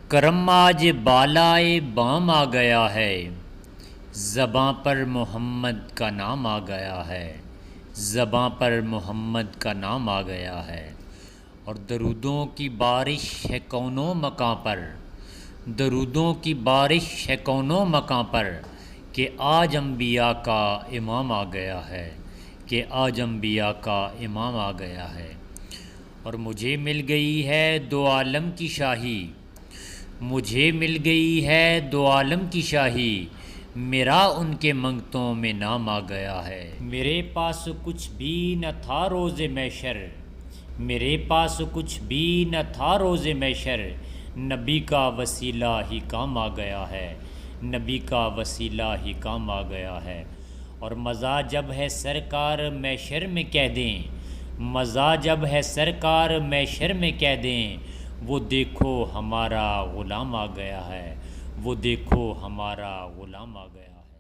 کرم آج بالائے بام آ گیا ہے، زباں پر محمد کا نام آ گیا ہے، زباں پر محمد کا نام آ گیا ہے۔ اور درودوں کی بارش ہے کونوں مکاں پر، درودوں کی بارش ہے کونوں مکاں پر، کہ آج انبیاء کا امام آ گیا ہے، کہ آج انبیاء کا امام آ گیا ہے۔ اور مجھے مل گئی ہے دو عالم کی شاہی، مجھے مل گئی ہے دو عالم کی شاہی، میرا ان کے منگتوں میں نام آ گیا ہے۔ میرے پاس کچھ بھی نہ تھا روز محشر، میرے پاس کچھ بھی نہ تھا روز محشر، نبی کا وسیلہ ہی کام آ گیا ہے، نبی کا وسیلہ ہی کام آ گیا ہے۔ اور مزہ جب ہے سرکار محشر میں کہہ دیں، مزہ جب ہے سرکار محشر میں کہہ دیں، وہ دیکھو ہمارا غلام آ گیا ہے، وہ دیکھو ہمارا غلام آ گیا ہے۔